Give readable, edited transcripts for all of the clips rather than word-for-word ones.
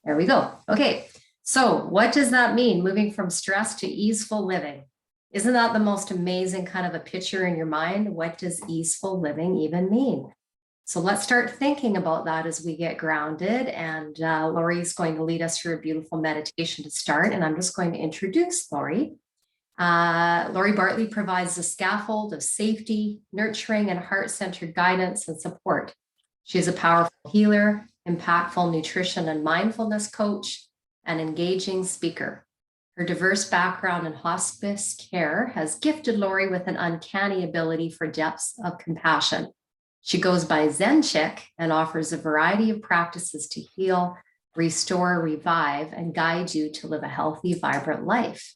There we go. Okay, so what does that mean? Moving from stress to easeful living. Isn't that the most amazing kind of a picture in your mind? What does easeful living even mean? So let's start thinking about that as we get grounded. And Lori is going to lead us through a beautiful meditation to start. And I'm just going to introduce Lori. Lori Bartley provides a scaffold of safety, nurturing, and heart-centered guidance and support. She is a powerful healer, impactful nutrition and mindfulness coach, and engaging speaker. Her diverse background in hospice care has gifted Lori with an uncanny ability for depths of compassion. She goes by Zen Chick and offers a variety of practices to heal, restore, revive, and guide you to live a healthy, vibrant life.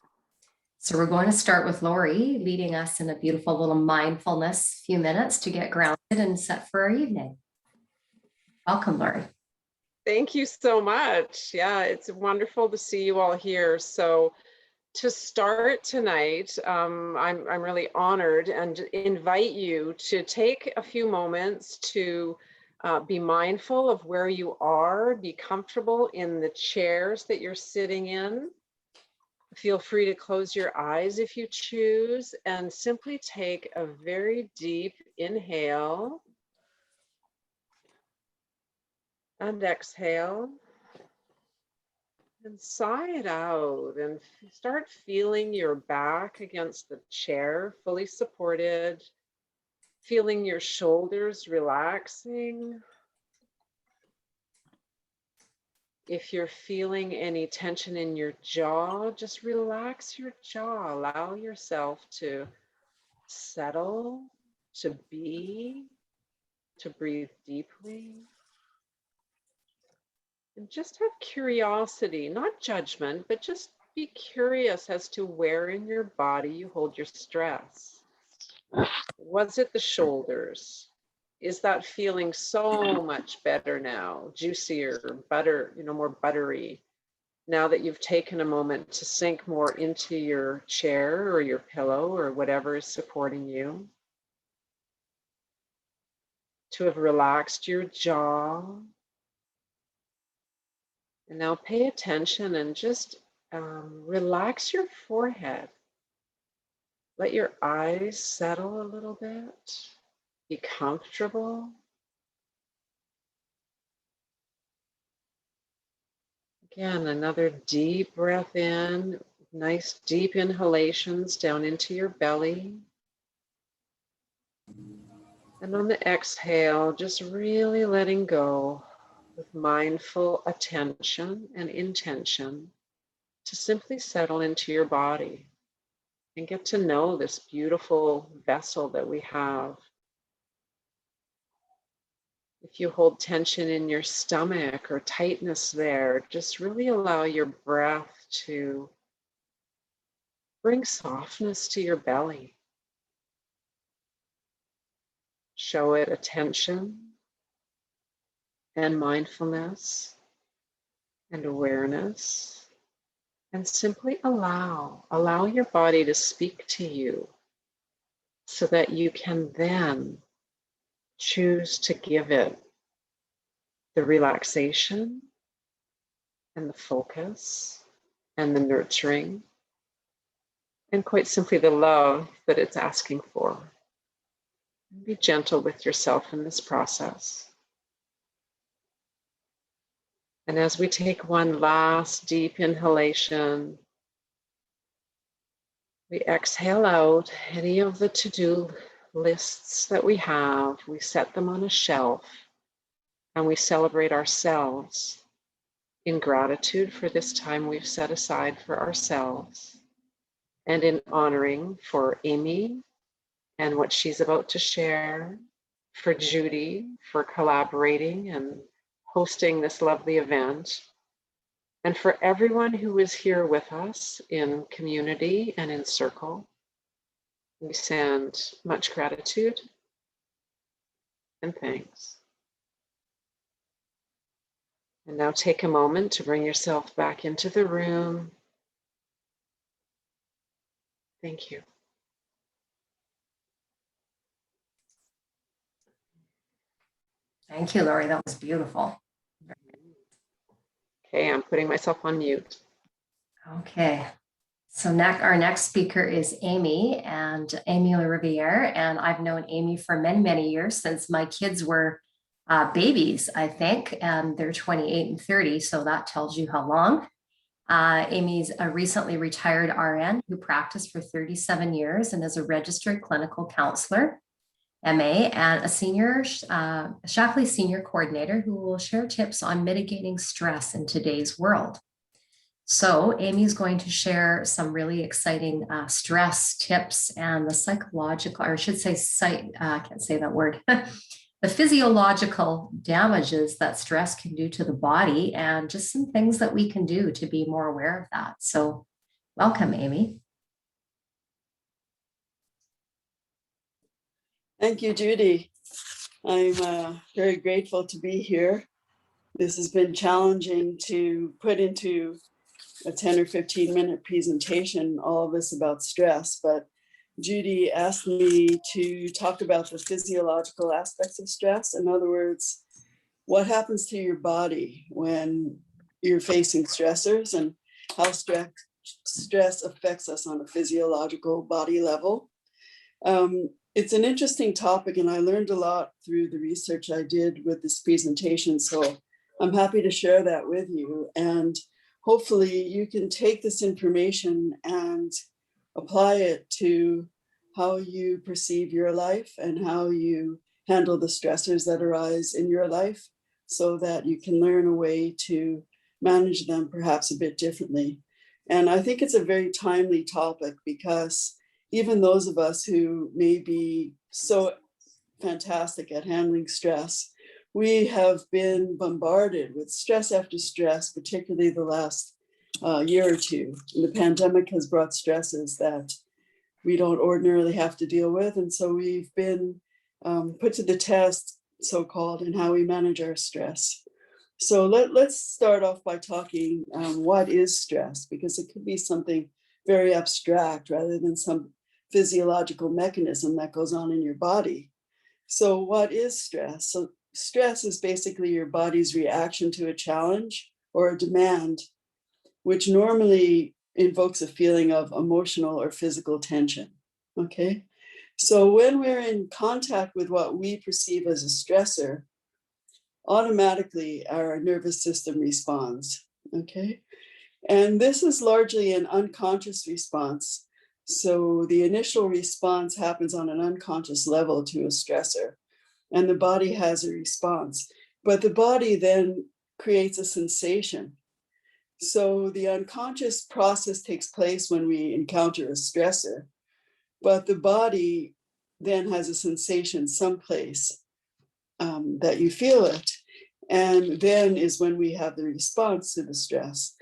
So we're going to start with Lori leading us in a beautiful little mindfulness few minutes to get grounded and set for our evening. Welcome, Lori. Thank you so much. Yeah, it's wonderful to see you all here. So to start tonight, I'm really honored and invite you to take a few moments to be mindful of where you are, be comfortable in the chairs that you're sitting in. Feel free to close your eyes if you choose, and simply take a very deep inhale and exhale, and sigh it out, and start feeling your back against the chair, fully supported, feeling your shoulders relaxing. If you're feeling any tension in your jaw, just relax your jaw. Allow yourself to settle, to be, to breathe deeply. And just have curiosity, not judgment, but just be curious as to where in your body you hold your stress. Was it the shoulders? Is that feeling so much better now, juicier, butter, more buttery? Now that you've taken a moment to sink more into your chair or your pillow or whatever is supporting you, to have relaxed your jaw. And now pay attention and just relax your forehead. Let your eyes settle a little bit. Be comfortable. Again, another deep breath in, nice deep inhalations down into your belly. And on the exhale, just really letting go with mindful attention and intention to simply settle into your body and get to know this beautiful vessel that we have. If you hold tension in your stomach or tightness there, just really allow your breath to bring softness to your belly. Show it attention and mindfulness and awareness, and simply allow your body to speak to you so that you can then choose to give it the relaxation and the focus and the nurturing and quite simply the love that it's asking for. Be gentle with yourself in this process. And as we take one last deep inhalation, we exhale out any of the to-do lists that we have. We set them on a shelf and we celebrate ourselves in gratitude for this time we've set aside for ourselves, and in honoring for Amy and what she's about to share, for Judy for collaborating and hosting this lovely event, and for everyone who is here with us in community and in circle. We send much gratitude and thanks. And now take a moment to bring yourself back into the room. Thank you. Thank you, Lori. That was beautiful. Okay, I'm putting myself on mute. Okay. So our next speaker is Amy and Amy Riviere. And I've known Amy for many, many years since my kids were babies, I think, and they're 28 and 30. So that tells you how long. Amy's a recently retired RN who practiced for 37 years and is a registered clinical counselor, MA, and a senior Shackley senior coordinator who will share tips on mitigating stress in today's world. So Amy's going to share some really exciting stress tips and the psychological, or I should say, I can't say that word, the physiological damages that stress can do to the body and just some things that we can do to be more aware of that. So welcome, Amy. Thank you, Judy. I'm very grateful to be here. This has been challenging to put into a 10 or 15 minute presentation, all of this about stress, but Judy asked me to talk about the physiological aspects of stress. In other words, what happens to your body when you're facing stressors and how stress affects us on a physiological body level. It's an interesting topic, and I learned a lot through the research I did with this presentation. So I'm happy to share that with you. And hopefully you can take this information and apply it to how you perceive your life and how you handle the stressors that arise in your life so that you can learn a way to manage them perhaps a bit differently. And I think it's a very timely topic because even those of us who may be so fantastic at handling stress, we have been bombarded with stress after stress, particularly the last year or two. The pandemic has brought stresses that we don't ordinarily have to deal with. And so we've been put to the test, so-called, in how we manage our stress. So let's start off by talking what is stress, because it could be something very abstract rather than some physiological mechanism that goes on in your body. So what is stress? So stress is basically your body's reaction to a challenge or a demand, which normally invokes a feeling of emotional or physical tension. Okay. So when we're in contact with what we perceive as a stressor, automatically our nervous system responds. Okay. And this is largely an unconscious response. So the initial response happens on an unconscious level to a stressor, and the body has a response. But the body then creates a sensation. So the unconscious process takes place when we encounter a stressor, but the body then has a sensation someplace that you feel it. And then is when we have the response to the stress.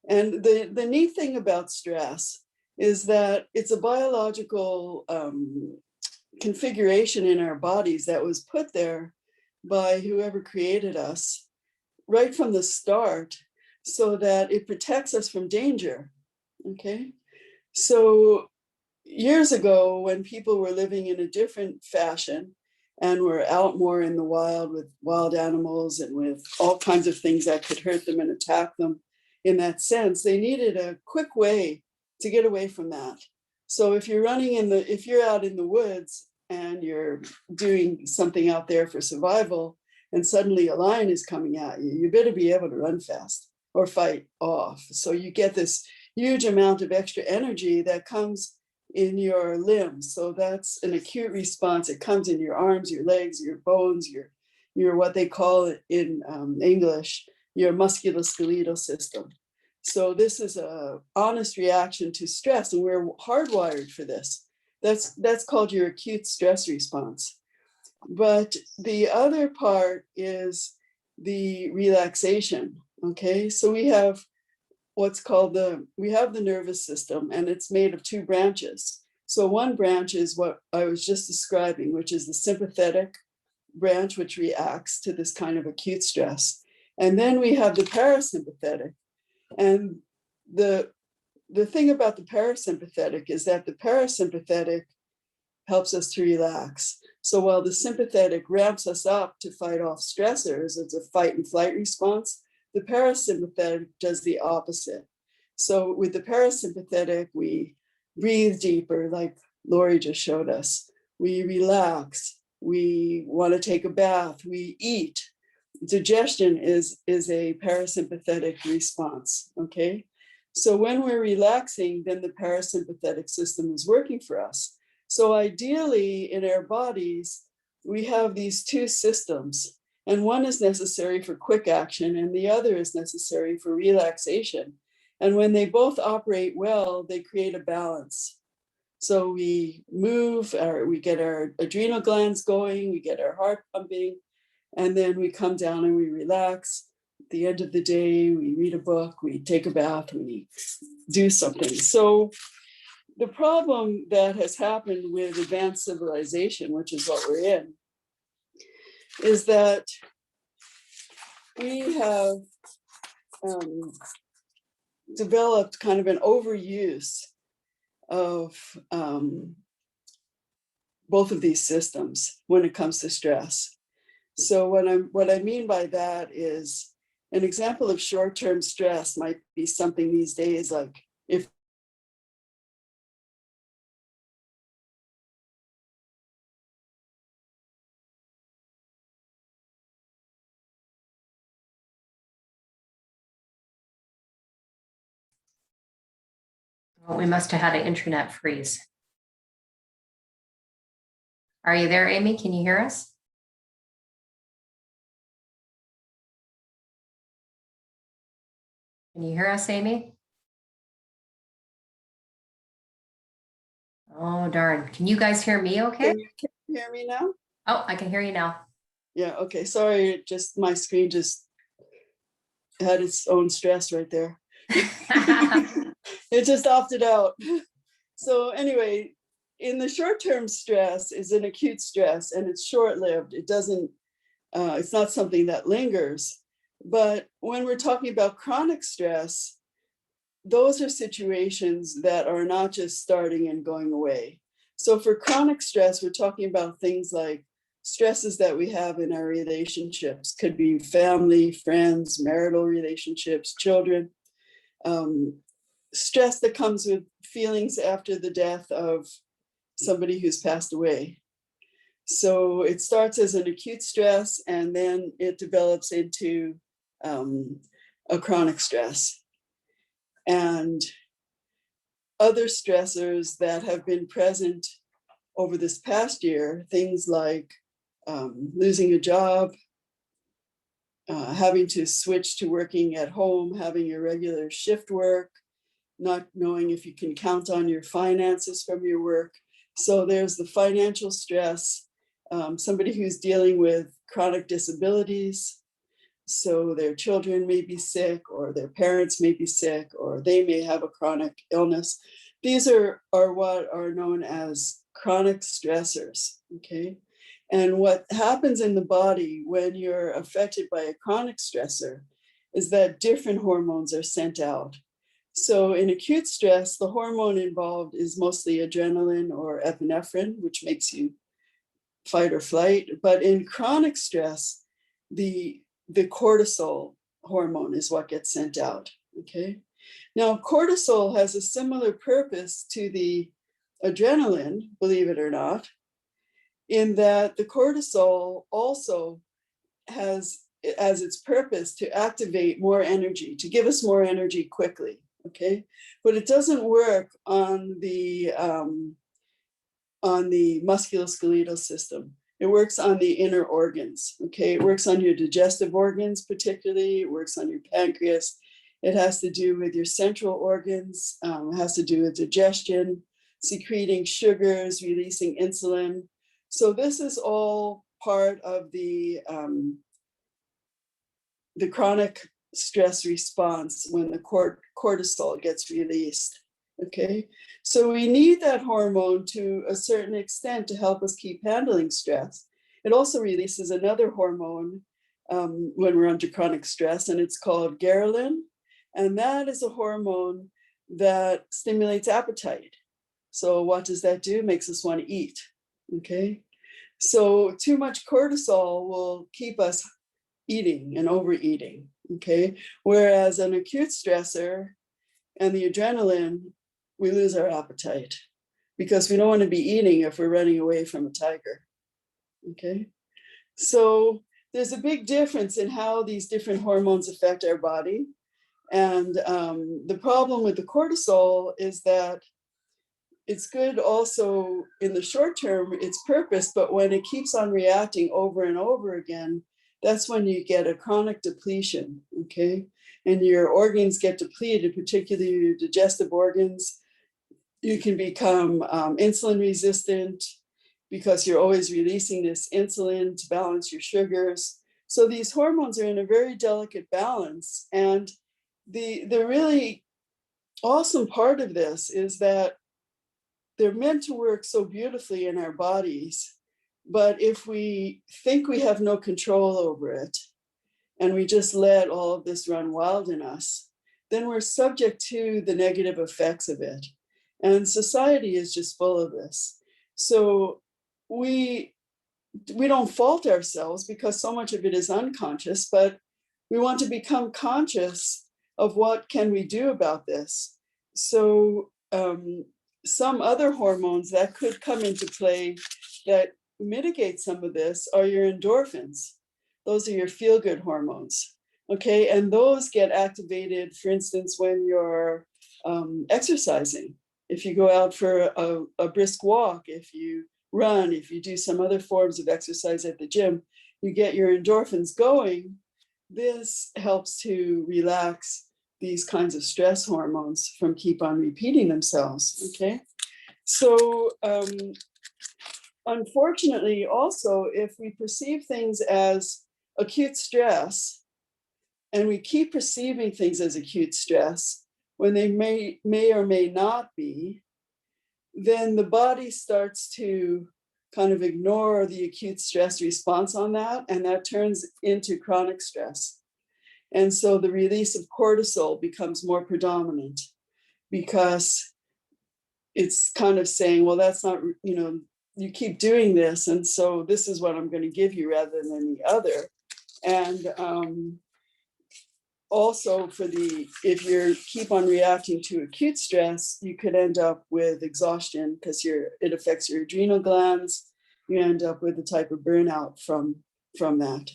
And the neat thing about stress is that it's a biological configuration in our bodies that was put there by whoever created us right from the start so that it protects us from danger. Okay. So years ago, when people were living in a different fashion and were out more in the wild with wild animals and with all kinds of things that could hurt them and attack them in that sense, they needed a quick way to get away from that. So if you're if you're out in the woods and you're doing something out there for survival, and suddenly a lion is coming at you, you better be able to run fast or fight off. So you get this huge amount of extra energy that comes in your limbs. So that's an acute response. It comes in your arms, your legs, your bones, your what they call it in English, your musculoskeletal system. So this is a honest reaction to stress, and we're hardwired for this. That's called your acute stress response. But the other part is the relaxation. Okay, so we have what's called we have the nervous system, and it's made of two branches. So one branch is what I was just describing, which is the sympathetic branch, which reacts to this kind of acute stress. And then we have the parasympathetic. And the thing about the parasympathetic is that the parasympathetic helps us to relax. So while the sympathetic ramps us up to fight off stressors, it's a fight and flight response, The parasympathetic does the opposite. So with the parasympathetic, we breathe deeper, like Lori just showed us. We relax. We want to take a bath. We eat. Digestion is a parasympathetic response, okay? So when we're relaxing, then the parasympathetic system is working for us. So ideally in our bodies, we have these two systems, and one is necessary for quick action and the other is necessary for relaxation. And when they both operate well, they create a balance. So we move, we get our adrenal glands going, we get our heart pumping, and then we come down and we relax. At the end of the day, we read a book, we take a bath, we do something. So the problem that has happened with advanced civilization, which is what we're in, is that we have developed kind of an overuse of both of these systems when it comes to stress. So what I mean by that is an example of short-term stress might be something these days like if Well, we must have had an internet freeze. Are you there, Amy? Can you hear us? Can you hear us, Amy? Oh, darn. Can you guys hear me okay? Can you hear me now? Oh, I can hear you now. Yeah, okay, sorry, just my screen just had its own stress right there. It just opted out. So anyway, in the short-term stress is an acute stress and it's short-lived. It doesn't, it's not something that lingers. But when we're talking about chronic stress, those are situations that are not just starting and going away. So for chronic stress, we're talking about things like stresses that we have in our relationships, could be family, friends, marital relationships, children. Stress that comes with feelings after the death of somebody who's passed away. So it starts as an acute stress and then it develops into a chronic stress. And other stressors that have been present over this past year, things like losing a job, having to switch to working at home, having irregular shift work, not knowing if you can count on your finances from your work. So there's the financial stress, somebody who's dealing with chronic disabilities. So their children may be sick or their parents may be sick or they may have a chronic illness. These are what are known as chronic stressors, okay? And what happens in the body when you're affected by a chronic stressor is that different hormones are sent out. So in acute stress, the hormone involved is mostly adrenaline or epinephrine, which makes you fight or flight. But in chronic stress, the cortisol hormone is what gets sent out, okay? Now, cortisol has a similar purpose to the adrenaline, believe it or not, in that the cortisol also has as its purpose to activate more energy, to give us more energy quickly, okay? But it doesn't work on the musculoskeletal system. It works on the inner organs, okay? It works on your digestive organs particularly, it works on your pancreas. It has to do with your central organs, it has to do with digestion, secreting sugars, releasing insulin. So this is all part of the chronic stress response when the cortisol gets released, okay? So we need that hormone to a certain extent to help us keep handling stress. It also releases another hormone when we're under chronic stress, and it's called ghrelin. And that is a hormone that stimulates appetite. So what does that do? It makes us want to eat, okay? So too much cortisol will keep us eating and overeating, okay? Whereas an acute stressor and the adrenaline, we lose our appetite because we don't want to be eating if we're running away from a tiger, okay? So there's a big difference in how these different hormones affect our body. And the problem with the cortisol is that it's good also in the short term, its purpose, but when it keeps on reacting over and over again, that's when you get a chronic depletion, okay? And your organs get depleted, particularly your digestive organs. You can become insulin resistant because you're always releasing this insulin to balance your sugars. So these hormones are in a very delicate balance. And the really awesome part of this is that they're meant to work so beautifully in our bodies. But if we think we have no control over it, and we just let all of this run wild in us, then we're subject to the negative effects of it. And society is just full of this. So we don't fault ourselves because so much of it is unconscious, but we want to become conscious of what can we do about this. So some other hormones that could come into play that mitigate some of this are your endorphins. Those are your feel-good hormones, okay? And those get activated, for instance, when you're exercising. If you go out for a brisk walk, if you run, if you do some other forms of exercise at the gym, you get your endorphins going. This helps to relax these kinds of stress hormones from keep on repeating themselves, okay? So unfortunately, also, if we perceive things as acute stress, and we keep perceiving things as acute stress when they may or may not be, then the body starts to kind of ignore the acute stress response on that, and that turns into chronic stress. And so the release of cortisol becomes more predominant because it's kind of saying, well, that's not, you keep doing this, and so this is what I'm going to give you rather than the other. And also if you keep on reacting to acute stress, you could end up with exhaustion because it affects your adrenal glands. You end up with a type of burnout from that.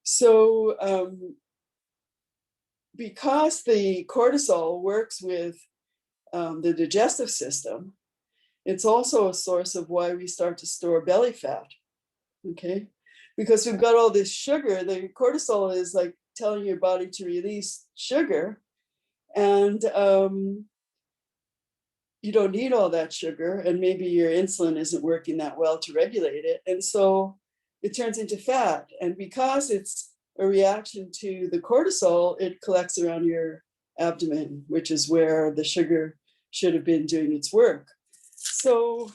So because the cortisol works with the digestive system, it's also a source of why we start to store belly fat, okay? Because we've got all this sugar. The cortisol is like telling your body to release sugar, and you don't need all that sugar, and maybe your insulin isn't working that well to regulate it, and so it turns into fat. And because it's a reaction to the cortisol, it collects around your abdomen, which is where the sugar should have been doing its work. So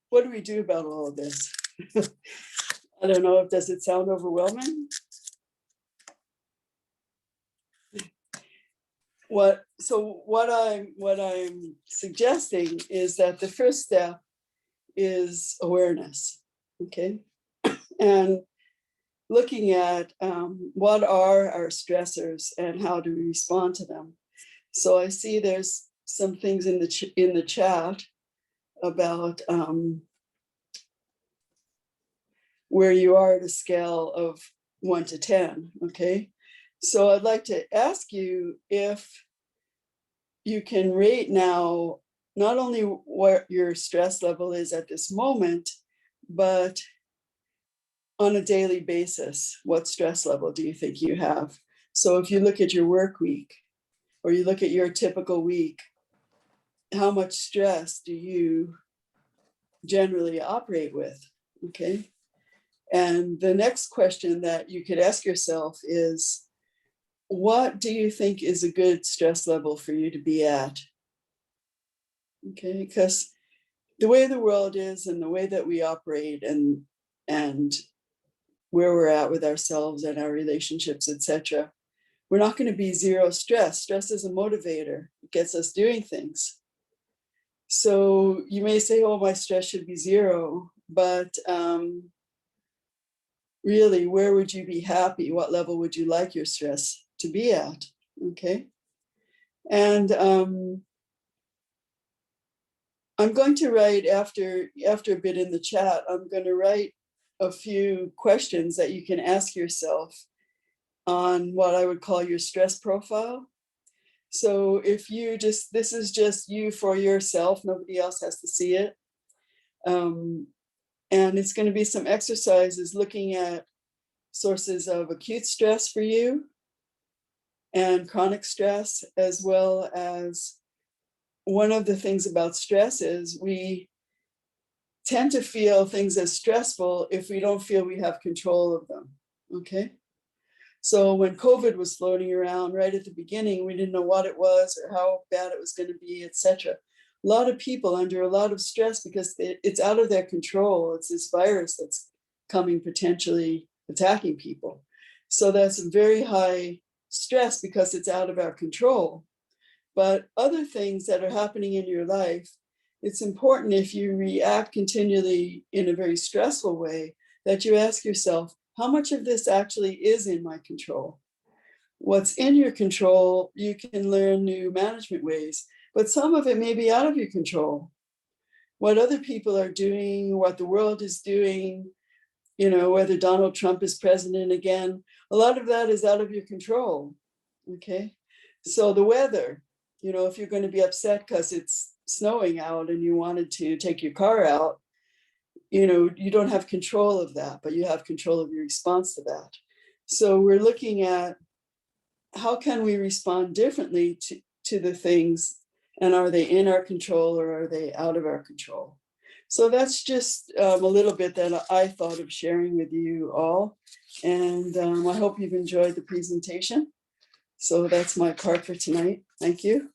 what do we do about all of this? I don't know, does it sound overwhelming? What I'm suggesting is that the first step is awareness, okay? And looking at what are our stressors and how do we respond to them. So I see there's some things in the chat about where you are at a scale of 1 to 10, okay? So I'd like to ask you if you can rate now not only what your stress level is at this moment, but on a daily basis, what stress level do you think you have? So if you look at your work week, or you look at your typical week, how much stress do you generally operate with, okay? And the next question that you could ask yourself is, what do you think is a good stress level for you to be at? Okay, because the way the world is and the way that we operate and where we're at with ourselves and our relationships, etc., we're not going to be zero stress. Stress is a motivator. It gets us doing things. So you may say, oh, my stress should be zero, but really, where would you be happy? What level would you like your stress to be at? Okay. And I'm going to write after a bit in the chat, I'm going to write a few questions that you can ask yourself on what I would call your stress profile. So if you just, this is just you for yourself, nobody else has to see it. And it's going to be some exercises looking at sources of acute stress for you and chronic stress, as well as one of the things about stress is we tend to feel things as stressful if we don't feel we have control of them. Okay. So when COVID was floating around right at the beginning, we didn't know what it was or how bad it was going to be, etc. A lot of people under a lot of stress because it's out of their control. It's this virus that's coming potentially attacking people. So that's very high stress because it's out of our control. But other things that are happening in your life, it's important if you react continually in a very stressful way that you ask yourself, how much of this actually is in my control? What's in your control, you can learn new management ways, but some of it may be out of your control. What other people are doing, what the world is doing, you know, whether Donald Trump is president again, a lot of that is out of your control. Okay. So the weather, you know, if you're going to be upset because it's snowing out and you wanted to take your car out, you know, you don't have control of that, but you have control of your response to that. So we're looking at how can we respond differently to the things, and are they in our control or are they out of our control? So that's just a little bit that I thought of sharing with you all. And I hope you've enjoyed the presentation. So that's my part for tonight. Thank you.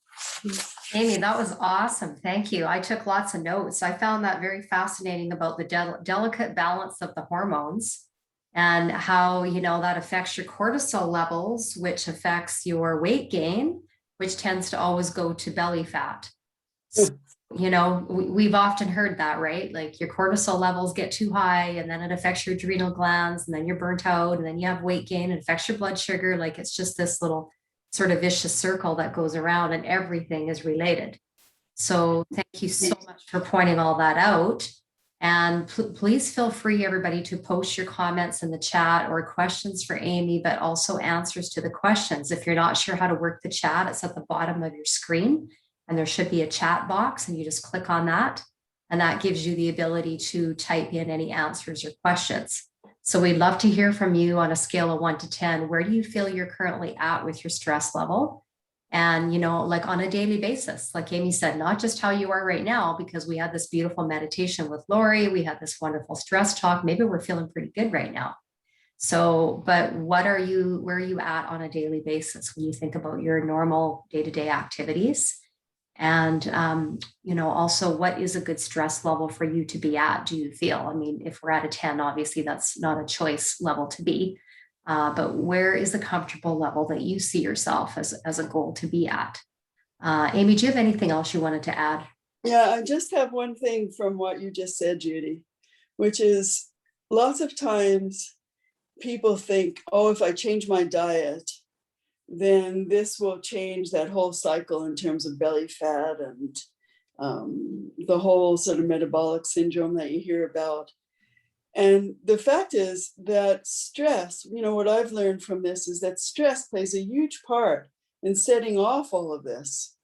Amy, that was awesome. Thank you. I took lots of notes. I found that very fascinating about the delicate balance of the hormones and how, you know, that affects your cortisol levels, which affects your weight gain, which tends to always go to belly fat. So, you know, we've often heard that, right? Like your cortisol levels get too high and then it affects your adrenal glands and then you're burnt out and then you have weight gain, it affects your blood sugar. Like it's just this little sort of vicious circle that goes around and everything is related. So thank you so much for pointing all that out. And please feel free, everybody, to post your comments in the chat or questions for Amy, but also answers to the questions. If you're not sure how to work the chat, it's at the bottom of your screen and there should be a chat box and you just click on that. And that gives you the ability to type in any answers or questions. So we'd love to hear from you on a scale of 1 to 10. Where do you feel you're currently at with your stress level? And, you know, like on a daily basis, like Amy said, not just how you are right now, because we had this beautiful meditation with Lori, we had this wonderful stress talk. Maybe we're feeling pretty good right now. So, but where are you at on a daily basis when you think about your normal day-to-day activities? And, you know, also what is a good stress level for you to be at? Do you feel, I mean, if we're at a 10, obviously that's not a choice level to be, but where is the comfortable level that you see yourself as a goal to be at? Amy, do you have anything else you wanted to add? Yeah, I just have one thing from what you just said, Judy, which is lots of times people think, oh, if I change my diet, then this will change that whole cycle in terms of belly fat and the whole sort of metabolic syndrome that you hear about. And the fact is that stress, you know, what I've learned from this is that stress plays a huge part in setting off all of this.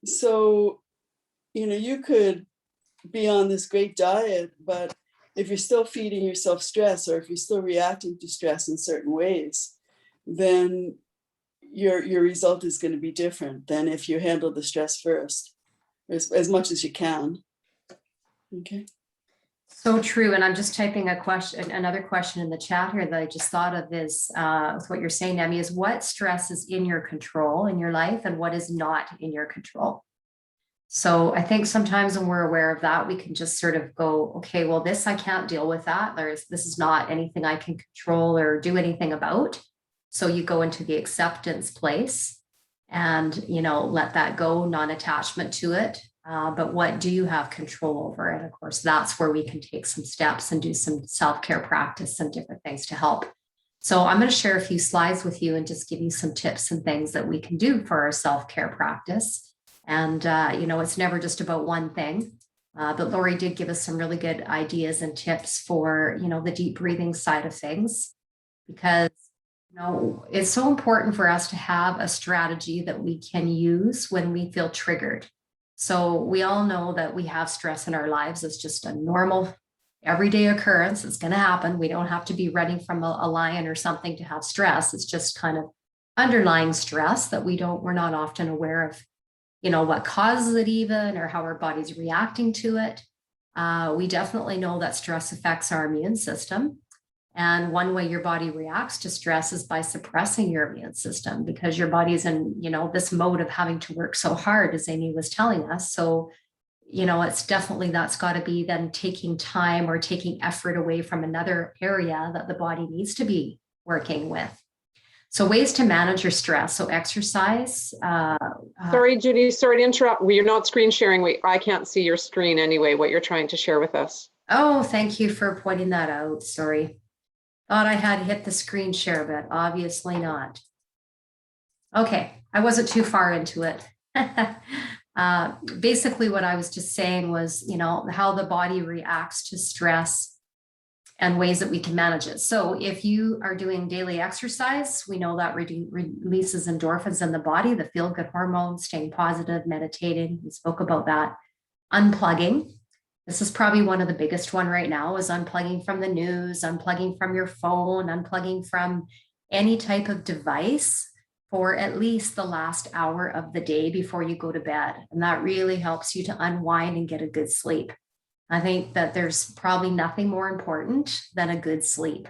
So, you know, you could be on this great diet, but if you're still feeding yourself stress or if you're still reacting to stress in certain ways, then your result is going to be different than if you handle the stress first, as much as you can. Okay. So true. And I'm just typing another question in the chat here that I just thought of is with what you're saying, Demi, is what stress is in your control in your life and what is not in your control. So I think sometimes when we're aware of that, we can just sort of go, okay, well, this, I can't deal with that. This is not anything I can control or do anything about. So you go into the acceptance place and, you know, let that go, non-attachment to it. but what do you have control over? And of course, that's where we can take some steps and do some self-care practice and different things to help. So I'm going to share a few slides with you and just give you some tips and things that we can do for our self-care practice. And, it's never just about one thing. But Lori did give us some really good ideas and tips for, the deep breathing side of things, because, it's so important for us to have a strategy that we can use when we feel triggered. So we all know that we have stress in our lives. It's just a normal everyday occurrence. It's going to happen. We don't have to be running from a lion or something to have stress. It's just kind of underlying stress that we're not often aware of, what causes it even, or how our body's reacting to it. We definitely know that stress affects our immune system. And one way your body reacts to stress is by suppressing your immune system, because your body's in, this mode of having to work so hard, as Amy was telling us. So, it's definitely, that's got to be then taking time or taking effort away from another area that the body needs to be working with. So ways to manage your stress. So exercise. Sorry, Judy, sorry to interrupt. You're not screen sharing. I can't see your screen anyway, what you're trying to share with us. Oh, thank you for pointing that out. Sorry. Thought I had hit the screen share, but obviously not. Okay, I wasn't too far into it. Basically, what I was just saying was, how the body reacts to stress and ways that we can manage it. So if you are doing daily exercise, we know that releases endorphins in the body, the feel-good hormones, staying positive, meditating. We spoke about that. Unplugging. This is probably one of the biggest one right now, is unplugging from the news, unplugging from your phone, unplugging from any type of device for at least the last hour of the day before you go to bed. And that really helps you to unwind and get a good sleep. I think that there's probably nothing more important than a good sleep,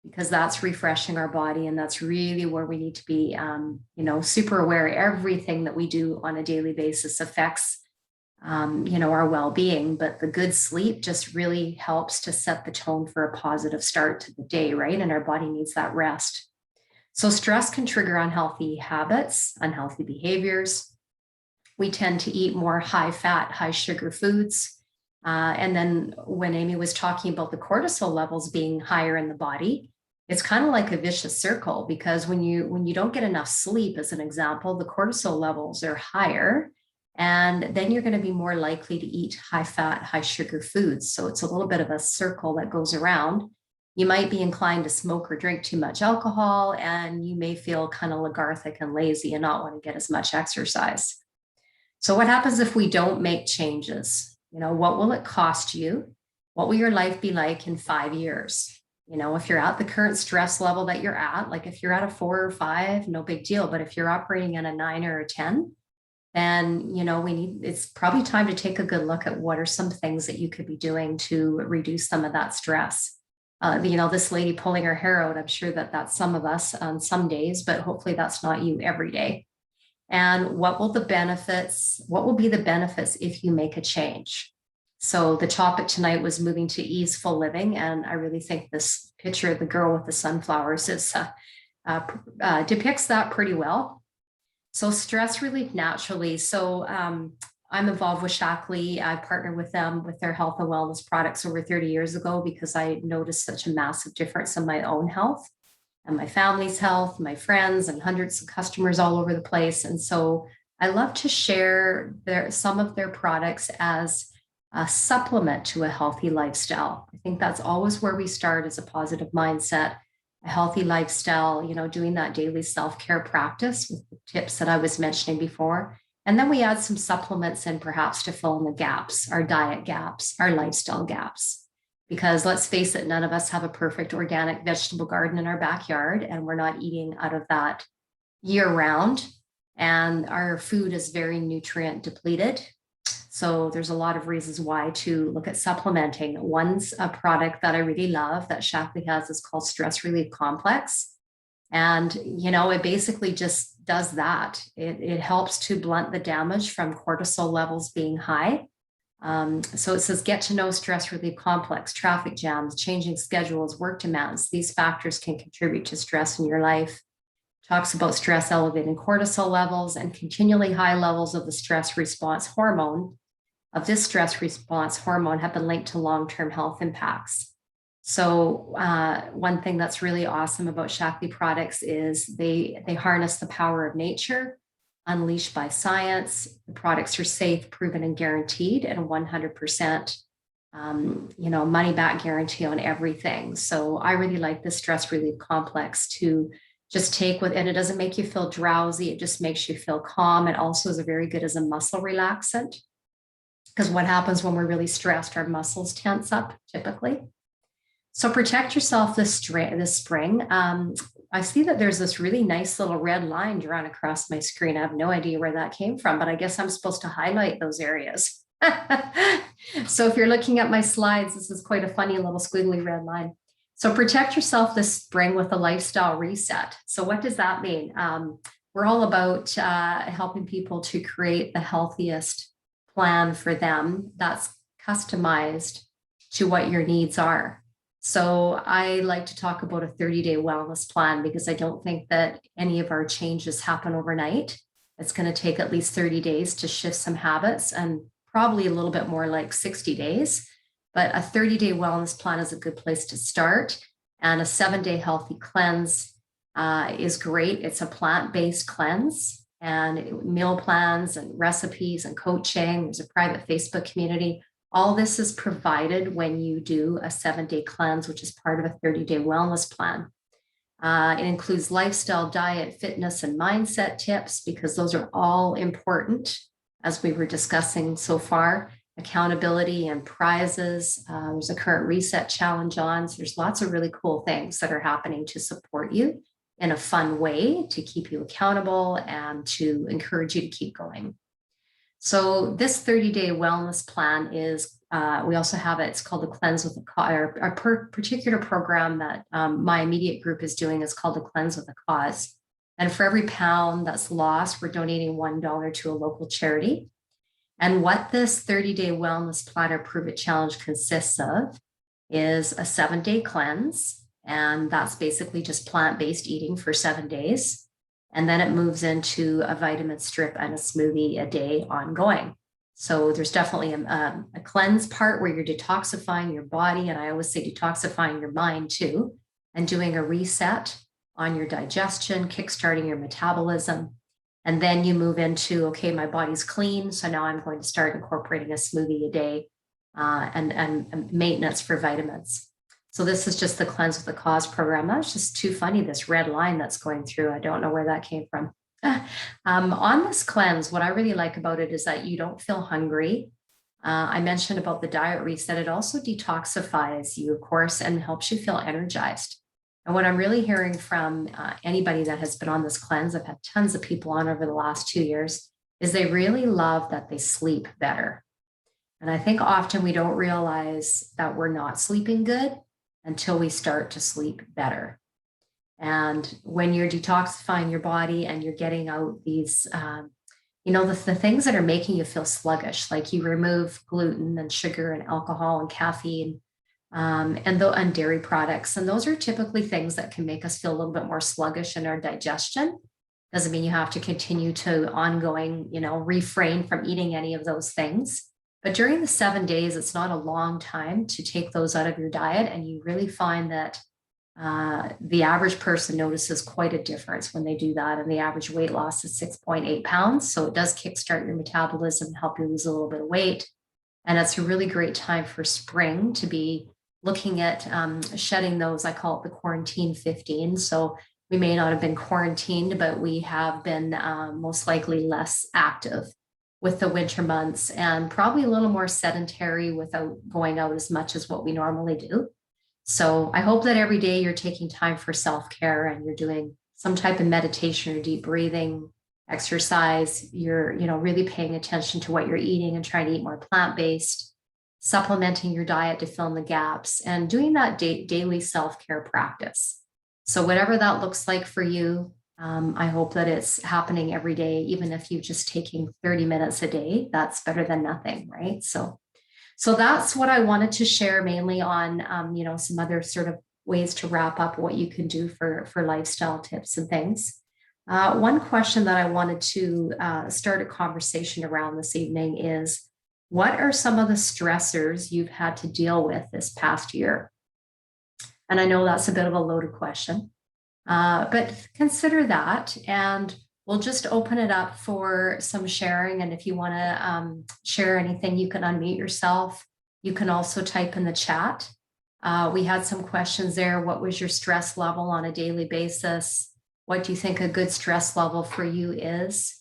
because that's refreshing our body. And that's really where we need to be, super aware. Everything that we do on a daily basis affects, our well-being, but the good sleep just really helps to set the tone for a positive start to the day, right? And our body needs that rest. So stress can trigger unhealthy habits, unhealthy behaviors. We tend to eat more high-fat, high-sugar foods. And then when Amy was talking about the cortisol levels being higher in the body, it's kind of like a vicious circle, because when you don't get enough sleep, as an example, the cortisol levels are higher, and then you're going to be more likely to eat high-fat, high-sugar foods. So it's a little bit of a circle that goes around. You might be inclined to smoke or drink too much alcohol, and you may feel kind of lethargic and lazy and not want to get as much exercise. So what happens if we don't make changes? What will it cost you? What will your life be like in 5 years? If you're at the current stress level that you're at, like if you're at a 4 or 5, no big deal. But if you're operating at a 9 or a 10, then, it's probably time to take a good look at what are some things that you could be doing to reduce some of that stress. This lady pulling her hair out, I'm sure that that's some of us on some days, but hopefully that's not you every day. And what will be the benefits if you make a change? So the topic tonight was moving to easeful living. And I really think this picture of the girl with the sunflowers depicts that pretty well. So stress relief naturally. So I'm involved with Shackley. I partnered with them with their health and wellness products over 30 years ago, because I noticed such a massive difference in my own health and my family's health, my friends, and hundreds of customers all over the place. And so I love to share some of their products as a supplement to a healthy lifestyle. I think that's always where we start, as a positive mindset, a healthy lifestyle, doing that daily self-care practice with the tips that I was mentioning before. And then we add some supplements in, perhaps to fill in the gaps, our diet gaps, our lifestyle gaps. Because let's face it, none of us have a perfect organic vegetable garden in our backyard, and we're not eating out of that year round. And our food is very nutrient depleted. So there's a lot of reasons why to look at supplementing. One's a product that I really love that Shackley has is called Stress Relief Complex. And, it basically just does that. It helps to blunt the damage from cortisol levels being high. So it says, get to know stress relief complex, traffic jams, changing schedules, work demands. These factors can contribute to stress in your life. Talks about stress elevating cortisol levels and continually high levels of the stress response hormone of this stress response hormone have been linked to long-term health impacts. So one thing that's really awesome about Shakti products is they harness the power of nature, unleashed by science. The products are safe, proven, and guaranteed, and 100%, money back guarantee on everything. So I really like this stress relief complex to just take with, and it doesn't make you feel drowsy. It just makes you feel calm. It also is very good as a muscle relaxant, because what happens when we're really stressed, our muscles tense up typically. So protect yourself this spring. I see that there's this really nice little red line drawn across my screen. I have no idea where that came from, but I guess I'm supposed to highlight those areas. So if you're looking at my slides, this is quite a funny little squiggly red line. So protect yourself this spring with a lifestyle reset. So what does that mean? We're all about helping people to create the healthiest plan for them that's customized to what your needs are. So I like to talk about a 30-day wellness plan, because I don't think that any of our changes happen overnight. It's going to take at least 30 days to shift some habits, and probably a little bit more like 60 days. But a 30-day wellness plan is a good place to start. And a 7-day healthy cleanse is great. It's a plant-based cleanse, and meal plans and recipes and coaching. There's a private Facebook community. All this is provided when you do a 7-day cleanse, which is part of a 30-day wellness plan. It includes lifestyle, diet, fitness, and mindset tips, because those are all important, as we were discussing so far. Accountability and prizes. There's a current reset challenge on. So there's lots of really cool things that are happening to support you in a fun way, to keep you accountable and to encourage you to keep going. So this 30-day wellness plan is, we also have it, it's called the Cleanse with a Cause. Our particular program that my immediate group is doing is called the Cleanse with a Cause. And for every pound that's lost, we're donating $1 to a local charity. And what this 30-day wellness plan or Prove It challenge consists of is a 7-day cleanse. And that's basically just plant-based eating for 7 days. And then it moves into a vitamin strip and a smoothie a day ongoing. So there's definitely a cleanse part where you're detoxifying your body. And I always say detoxifying your mind too, and doing a reset on your digestion, kickstarting your metabolism. And then you move into, okay, my body's clean, so now I'm going to start incorporating a smoothie a day and maintenance for vitamins. So this is just the Cleanse with a Cause program. That's just too funny, this red line that's going through. I don't know where that came from. On this cleanse, what I really like about it is that you don't feel hungry. I mentioned about the diet reset. It also detoxifies you, of course, and helps you feel energized. And what I'm really hearing from anybody that has been on this cleanse, I've had tons of people on over the last 2 years, is they really love that they sleep better. And I think often we don't realize that we're not sleeping good until we start to sleep better. And when you're detoxifying your body and you're getting out these, the things that are making you feel sluggish, like you remove gluten and sugar and alcohol and caffeine, and dairy products. And those are typically things that can make us feel a little bit more sluggish in our digestion. Doesn't mean you have to continue to ongoing, refrain from eating any of those things. But during the 7 days, it's not a long time to take those out of your diet. And you really find that the average person notices quite a difference when they do that. And the average weight loss is 6.8 pounds. So it does kickstart your metabolism, help you lose a little bit of weight. And it's a really great time for spring to be looking at shedding those, I call it the quarantine 15. So we may not have been quarantined, but we have been most likely less active with the winter months, and probably a little more sedentary without going out as much as what we normally do. So I hope that every day you're taking time for self-care and you're doing some type of meditation or deep breathing exercise. You're, really paying attention to what you're eating and trying to eat more plant-based, supplementing your diet to fill in the gaps, and doing that daily self-care practice. So whatever that looks like for you, I hope that it's happening every day, even if you're just taking 30 minutes a day, that's better than nothing, right? So that's what I wanted to share mainly on, some other sort of ways to wrap up what you can do for lifestyle tips and things. One question that I wanted to start a conversation around this evening is, what are some of the stressors you've had to deal with this past year? And I know that's a bit of a loaded question, but consider that, and we'll just open it up for some sharing. And if you want to share anything, you can unmute yourself. You can also type in the chat. We had some questions there. What was your stress level on a daily basis? What do you think a good stress level for you is?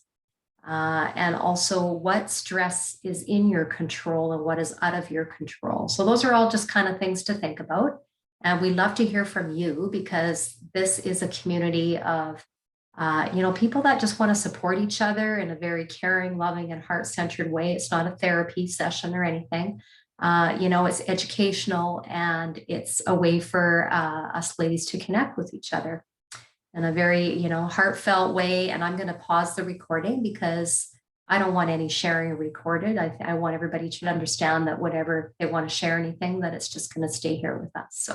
And also, what stress is in your control and what is out of your control? So those are all just kind of things to think about. And we'd love to hear from you, because this is a community of people that just want to support each other in a very caring, loving, and heart-centered way. It's not a therapy session or anything. It's educational, and it's a way for us ladies to connect with each other in a very, heartfelt way. And I'm going to pause the recording because I don't want any sharing recorded. I want everybody to understand that whatever they want to share anything, that it's just going to stay here with us. So